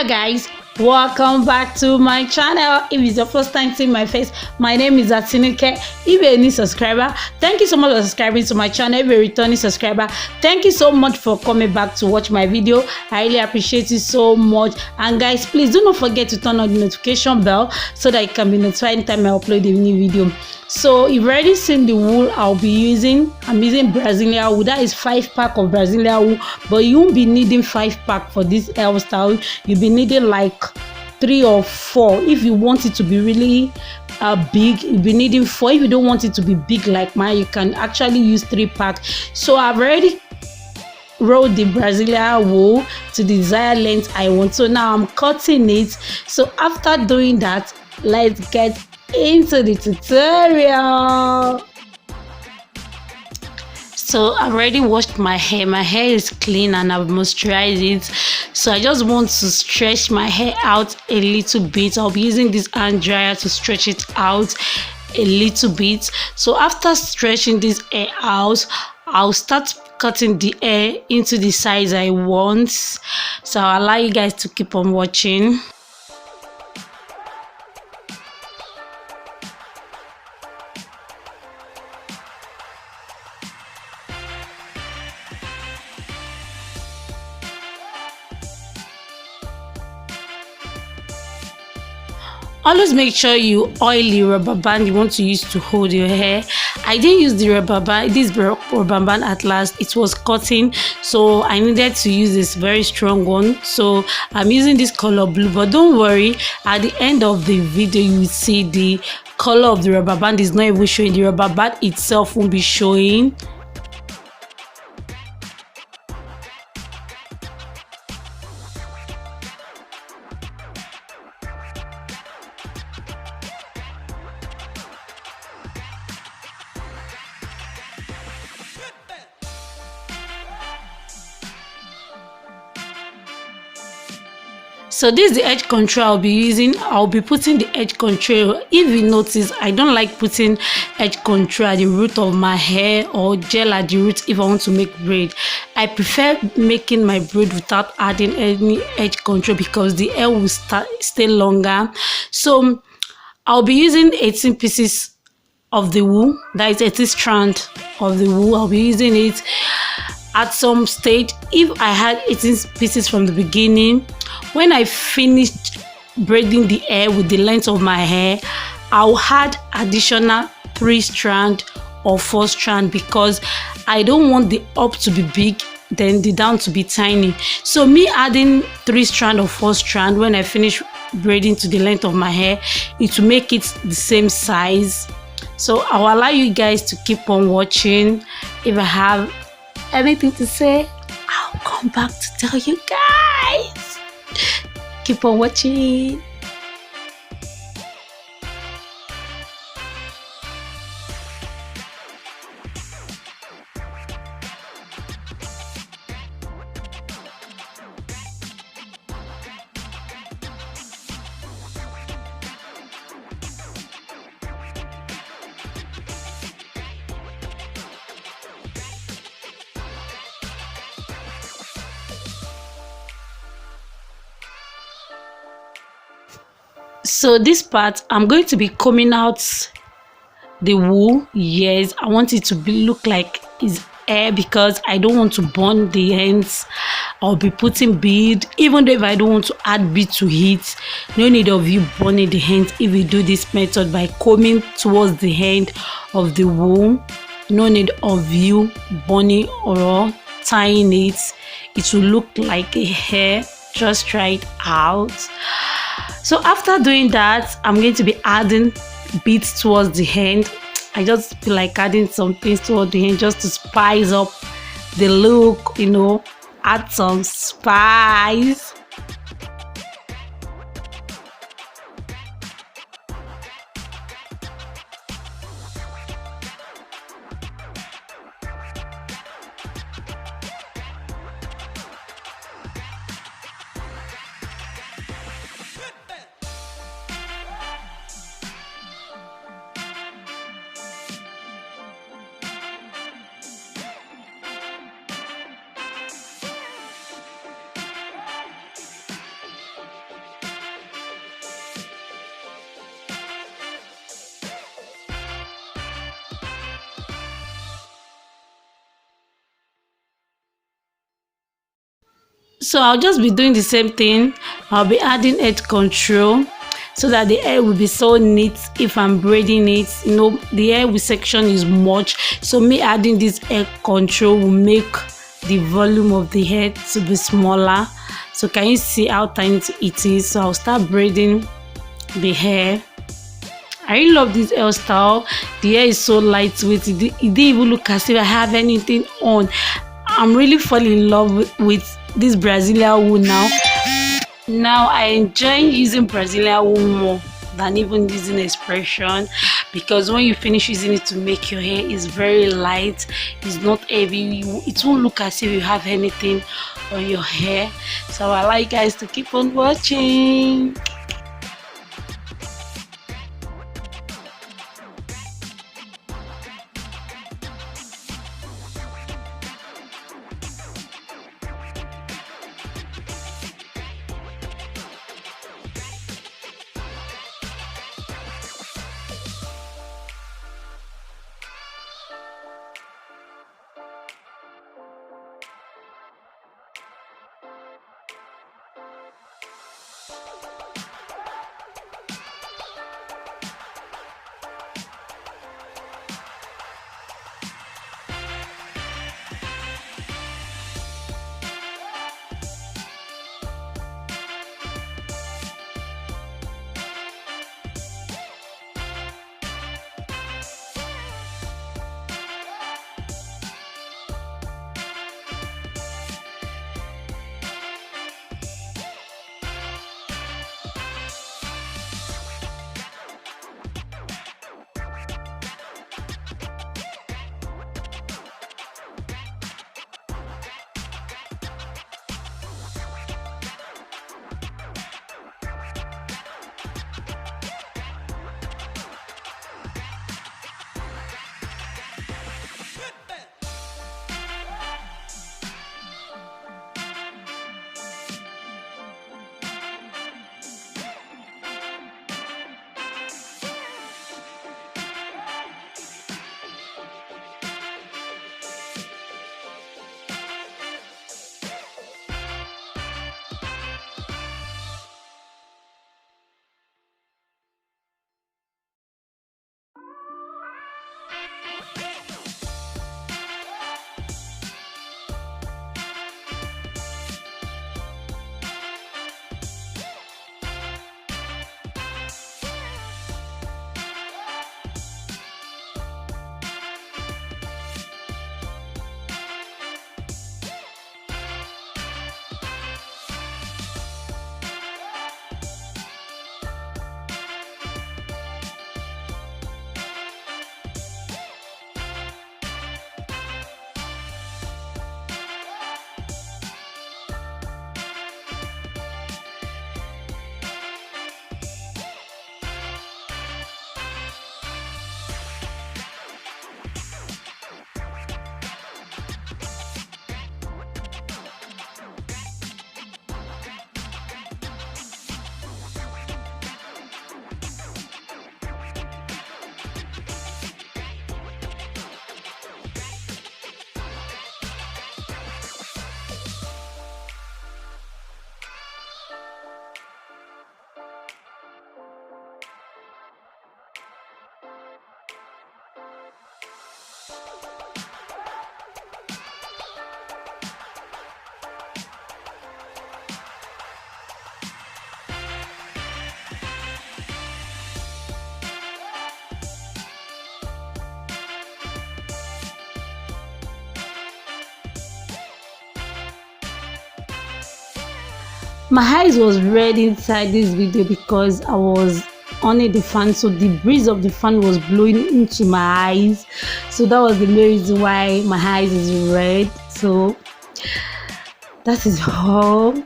Hello guys, welcome back to my channel. If it's your first time seeing my face, my name is Atinuke. If you're a new subscriber, thank you so much for subscribing to my channel. If you're a returning subscriber, thank you so much for coming back to watch my video. I really appreciate it so much. And guys, please do not forget to turn on the notification bell so that you can be notified anytime I upload a new video. So you've already seen the wool I'll be using. I'm using Brazilian wool. That is 5-pack of Brazilian wool, but you won't be needing 5-pack for this hairstyle. You'll be needing like 3 or 4 if you want it to be really big. You'll be needing 4. If you don't want it to be big like mine, you can actually use 3-pack. So I've already rolled the Brazilian wool to the desired length I want. So now I'm cutting it. So after doing that, let's get into the tutorial. So I've already washed my hair is clean and I've moisturized it. So I just want to stretch my hair out a little bit. I'll be using this hand dryer to stretch it out a little bit. So after stretching this hair out, I'll start cutting the hair into the size I want. So I'll allow you guys to keep on watching. Always make sure you oil the rubber band you want to use to hold your hair. I didn't use the rubber band, this rubber band at last. It was cutting, so I needed to use this very strong one. So I'm using this color blue, but don't worry, at the end of the video you will see the color of the rubber band is not even showing. The rubber band itself won't be showing. So this is the edge control I'll be using. I'll be putting the edge control. If you notice, I don't like putting edge control at the root of my hair or gel at the root if I want to make braid. I prefer making my braid without adding any edge control because the hair will stay longer. So I'll be using 18 pieces of the wool. That is 18 strand of the wool. I'll be using it. At some stage, if I had 18 pieces from the beginning, when I finished braiding the hair with the length of my hair, I'll add additional 3 strand or 4 strand because I don't want the up to be big then the down to be tiny. So me adding 3 strand or 4 strand when I finish braiding to the length of my hair, it will make it the same size. So I'll allow you guys to keep on watching. If I have anything to say, I'll come back to tell you guys. Keep on watching. So this part, I'm going to be combing out the wool. Yes, I want it to look like it's hair because I don't want to burn the ends. I'll be putting bead, even though if I don't want to add bead to it, no need of you burning the ends if you do this method by combing towards the end of the wool. No need of you burning or tying it. It will look like a hair. Just try it out. So after doing that, I'm going to be adding beads towards the end. I just feel like adding some things towards the end just to spice up the look, you know, add some spice. So I'll just be doing the same thing. I'll be adding edge control so that the hair will be so neat if I'm braiding it. You know, the hair with section is much, so me adding this hair control will make the volume of the hair to be smaller. So can you see how tiny it is? So I'll start braiding the hair. I really love this hairstyle. The hair is so lightweight. It didn't even look as if I have anything on. I'm really falling in love with this Brazilian wool now. Now I enjoy using Brazilian wool more than even using expression, because when you finish using it to make your hair, it's very light, it's not heavy, it won't look as if you have anything on your hair. So I like you guys to keep on watching. My eyes was red inside this video because I was on the fan, so the breeze of the fan was blowing into my eyes, so that was the main reason why my eyes is red. So that is all.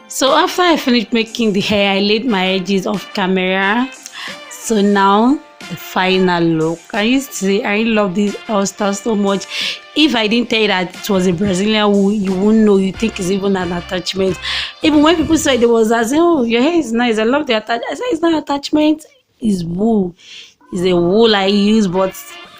So after I finished making the hair, I laid my edges off camera. So now the final look. Can you see? I really love this hairstyle so much. If I didn't tell you that it was a Brazilian wool, you wouldn't know. You think it's even an attachment. Even when people said it was, I said, "Oh, your hair is nice. I love the attachment." I said, "It's not attachment. It's wool. It's a wool I use, but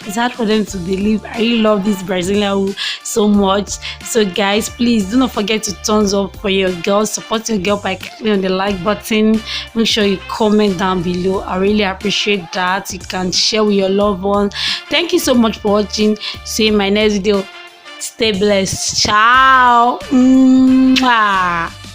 it's hard for them to believe." I really love this Brazilian wool so much. So guys, please do not forget to thumbs up for your girl. Support your girl by clicking on the like button. Make sure you comment down below. I really appreciate that. You can share with your loved ones. Thank you so much for watching. See you in my next video. Stay blessed. Ciao. Mwah.